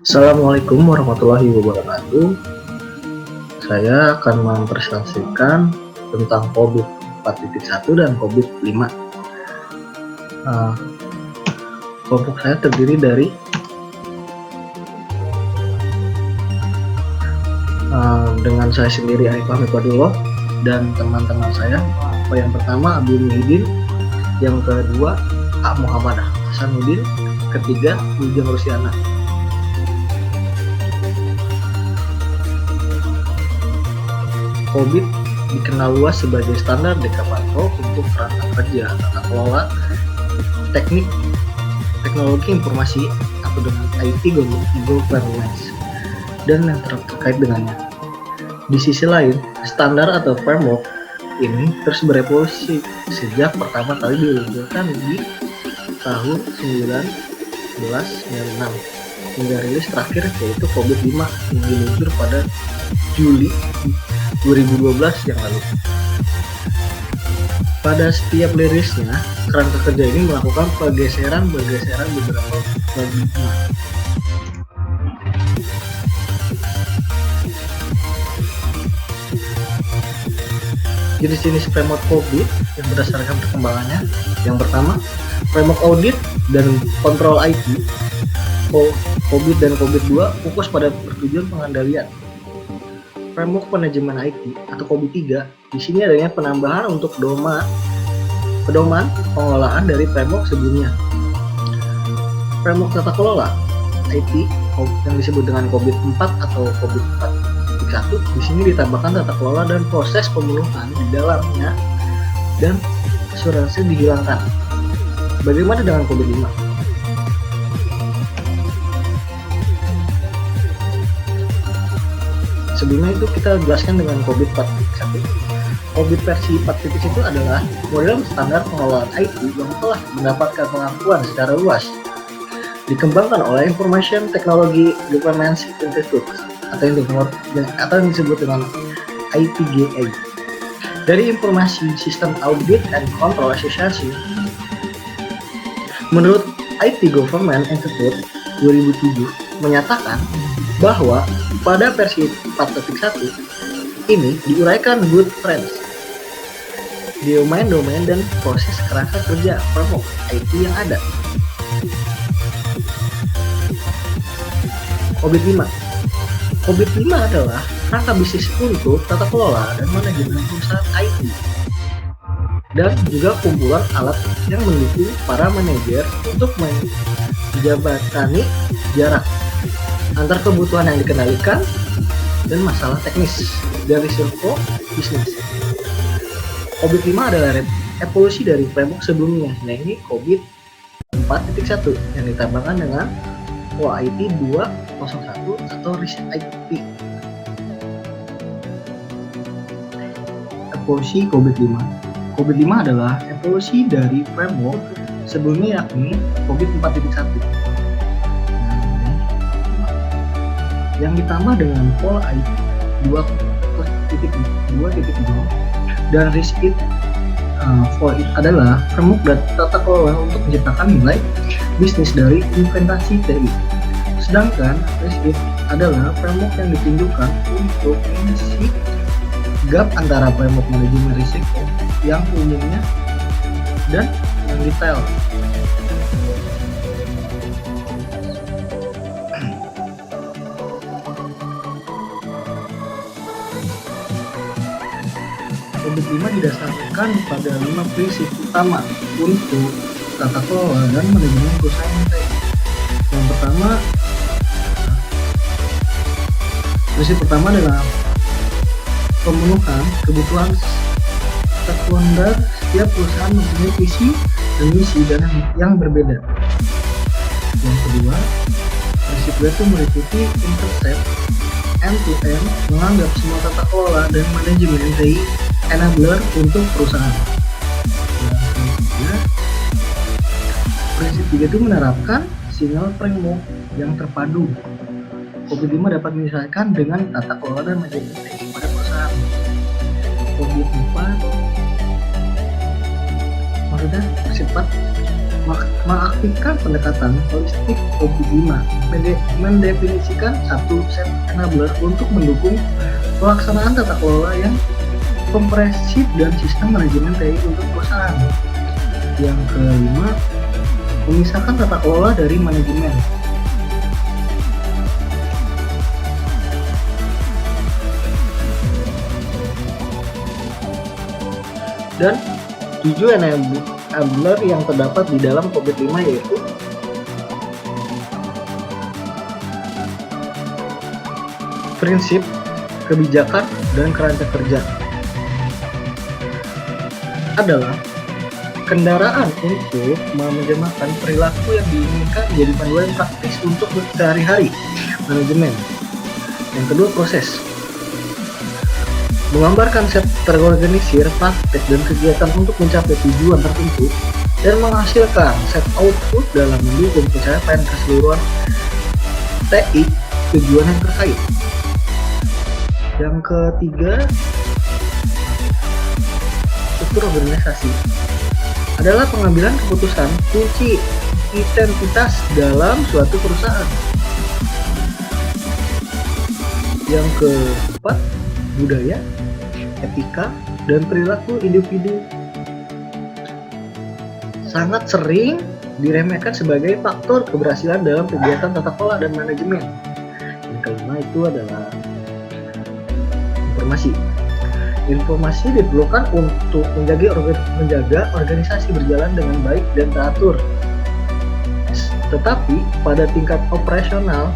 Assalamualaikum warahmatullahi wabarakatuh. Saya akan mempresentasikan tentang COVID 4.1 dan COVID 5. Kelompok saya terdiri dari dengan saya sendiri Arif Fahmi dan teman-teman saya. Yang pertama Abu Muhyiddin, yang kedua Muhammad Hasanuddin, ketiga Wijang Rusiana. COVID dikenal luas sebagai standar Dekaparto untuk kerangka kerja, tata kelola, teknik, teknologi informasi atau dengan IT governance dan yang terkait dengannya. Di sisi lain, standar atau framework ini terus berevolusi sejak pertama kali diluncurkan di tahun 1996 hingga rilis terakhir yaitu COVID-5 yang diluncur pada Juli 2012 yang lalu. Pada setiap rilisnya, kerangka kerja ini melakukan pergeseran beberapa paradigma. Jenis-jenis framework COVID yang berdasarkan perkembangannya. Yang pertama, framework audit dan kontrol IT. COVID dan COVID 2 fokus pada pertujuan pengendalian. Framework manajemen IT atau COVID 3, di sini adanya penambahan untuk pedoman pengelolaan dari framework sebelumnya. Framework tata kelola IT yang disebut dengan COVID 4 atau COVID 4.1, di sini ditambahkan tata kelola dan proses pemenuhan di dalamnya dan asuransi dihilangkan. Bagaimana dengan COVID 5? Sebelumnya itu kita jelaskan dengan COVID 4.1. COVID versi 4.1 adalah model standar pengelolaan IT yang telah mendapatkan pengakuan secara luas. Dikembangkan oleh Information Technology Governance Institute atau yang disebut dengan ITGA. Dari Informasi System Audit and Control Association, menurut IT Government Institute 2007 menyatakan bahwa pada versi 4.1 ini diuraikan good friends, domain dan proses kerangka kerja framework IT yang ada. COVID 5 adalah kerangka bisnis untuk tata kelola dan manajemen perusahaan IT dan juga kumpulan alat yang mendukung para manajer untuk menjabatani jarak antar kebutuhan yang dikendalikan dan masalah teknis dari risiko bisnis. COVID 5 adalah evolusi dari framework sebelumnya, yaitu COVID 4.1 yang ditambahkan dengan OIT 201 atau Risk IT. Evolusi COVID 5. COVID 5 adalah evolusi dari framework sebelumnya, yakni COVID 4.1. yang ditambah dengan pola IT 2.0 dan Risk It for It adalah framework dan tata kelola untuk menciptakan nilai bisnis dari investasi TI. Sedangkan Risk It adalah framework yang ditunjukkan untuk mengisi gap antara framework manajemen risiko yang umumnya dan yang detail. COVID 5 didasarkan pada 5 prinsip utama untuk tata kelola dan manajemen perusahaan IT. Yang pertama, prinsip pertama adalah pemenuhan kebutuhan sekunder. Setiap perusahaan mempunyai visi dan misi yang berbeda. Yang kedua, prinsip itu meliputi intercept end-to-end, menganggap semua tata kelola dan manajemen TI enabler untuk perusahaan. Yang ketiga, prinsip 3 itu menerapkan single framework yang terpadu. COVID 5 dapat diselesaikan dengan tata kelola dan manajemen TI pada perusahaan. COVID 4 maksudnya prinsip 4 mengaktifkan pendekatan holistik COVID-5, mendefinisikan satu set enabler untuk mendukung pelaksanaan tata kelola yang komprehensif dan sistem manajemen TI untuk perusahaan. Yang kelima, memisahkan tata kelola dari manajemen. Dan 7 enabler yang terdapat di dalam COVID-5 yaitu prinsip, kebijakan, dan kerangka kerja adalah kendaraan untuk menerjemahkan perilaku yang diinginkan menjadi panduan praktis untuk sehari-hari manajemen. Yang kedua, proses. Menggambarkan set terorganisir praktek dan kegiatan untuk mencapai tujuan tertentu dan menghasilkan set output dalam mendukung pencapaian keseluruhan TI tujuan yang terkait. Yang ketiga, struktur organisasi adalah pengambilan keputusan kunci identitas dalam suatu perusahaan. Yang keempat, budaya, etika, dan perilaku individu sangat sering diremehkan sebagai faktor keberhasilan dalam kegiatan tata kelola dan manajemen. Yang kelima itu adalah informasi. Informasi diperlukan untuk menjaga organisasi berjalan dengan baik dan teratur. Tetapi pada tingkat operasional,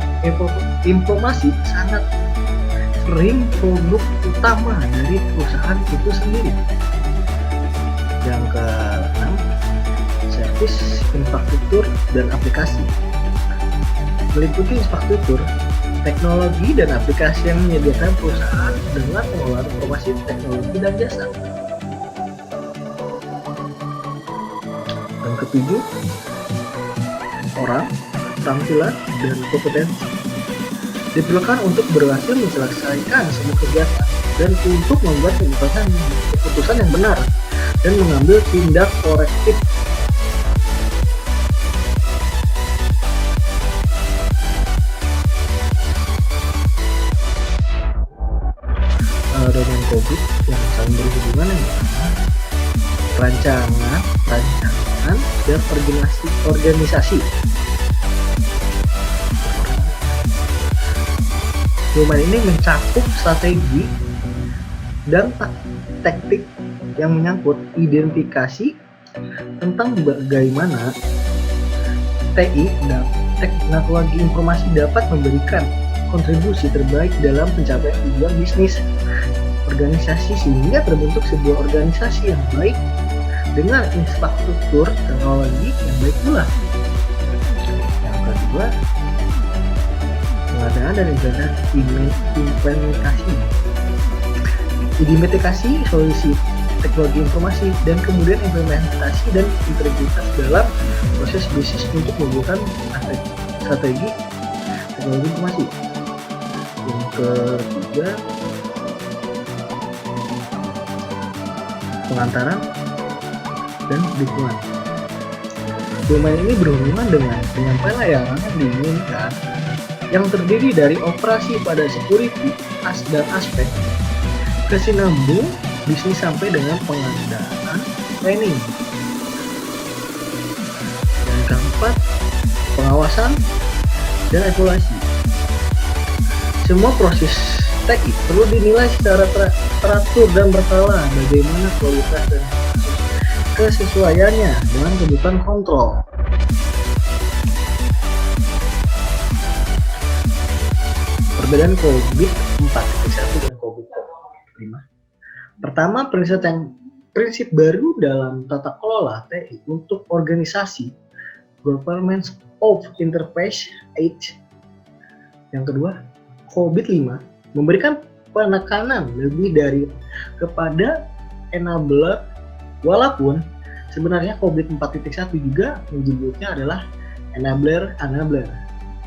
informasi sangat sering produk utama dari perusahaan itu sendiri. Yang keenam, servis, infrastruktur, dan aplikasi. Meliputi infrastruktur, teknologi, dan aplikasi yang menyediakan perusahaan dengan pengelolaan informasi, teknologi, dan jasa. Yang ketujuh, orang, tampilan, dan kompetensi diperlukan untuk berhasil menyelesaikan semua kegiatan dan untuk membuat keputusan yang benar dan mengambil tindak korektif. Dengan COVID yang saling berhubungan yang pertama, rancangan dan organisasi. Domain ini mencakup strategi dan taktik yang menyangkut identifikasi tentang bagaimana TI dan teknologi informasi dapat memberikan kontribusi terbaik dalam pencapaian tujuan bisnis organisasi sehingga terbentuk sebuah organisasi yang baik dengan infrastruktur teknologi yang baik pula. Yang kedua, pengadaan dan implementasi. Identifikasi solusi teknologi informasi dan kemudian implementasi dan integritas dalam proses bisnis untuk membuat strategi teknologi informasi. Yang ketiga, pengantaran dan dukungan. Domain ini berhubungan dengan penyampaian layanan yang diinginkan yang terdiri dari operasi pada security dan aspek kesinambung bisnis sampai dengan pengadaan training. Dan keempat, pengawasan dan evaluasi. Semua proses TI perlu dinilai secara teratur dan berkala bagaimana kualitas dan kesesuaiannya dengan kebutuhan kontrol. Perbedaan COVID-4.1 dan COVID-5. Pertama, prinsip baru dalam tata kelola TI untuk organisasi, Governance of Interface Age. Yang kedua, COVID-5 memberikan penekanan lebih dari kepada enabler, walaupun sebenarnya COVID-4.1 juga menyebutnya adalah enabler.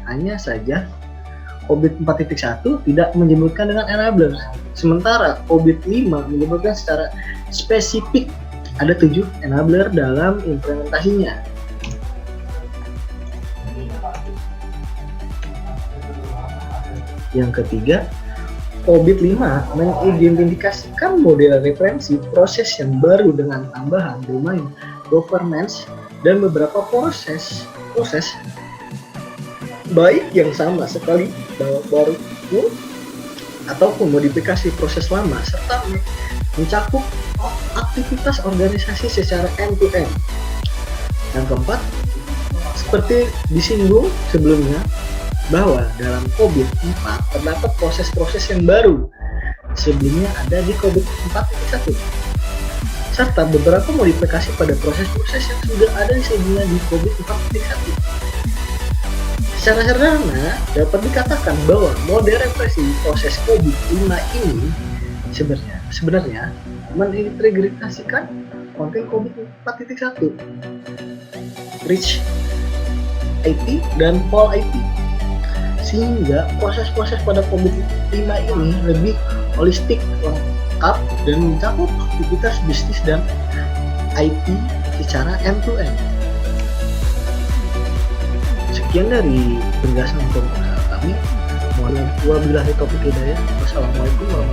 Hanya saja COVID-4.1 tidak menyebutkan dengan enabler, sementara COVID-5 menyebutkan secara spesifik ada 7 enabler dalam implementasinya. Yang ketiga, COVID-5 mengidentifikasikan model referensi proses yang baru dengan tambahan domain governance dan beberapa proses baik yang sama sekali baru ataupun modifikasi proses lama serta mencakup aktivitas organisasi secara end-to-end. Yang keempat, seperti disinggung sebelumnya, bahwa dalam COVID-4 terdapat proses-proses yang baru sebelumnya ada di COVID-4.1 serta beberapa modifikasi pada proses-proses yang sudah ada sebelumnya di COVID-4.1. Secara sederhana dapat dikatakan bahwa model represi proses COVID-5 ini sebenarnya mengintegrasikan konten COVID-4.1, Rich IT dan Pol IT, sehingga proses-proses pada COVID-5 ini lebih holistik, lengkap, dan mencakup aktivitas bisnis dan IT secara end-to-end. Sekian dari penjelasan untuk kami. Wabillahi taufiq hidayah. Wassalamualaikum warahmatullahi wabarakatuh.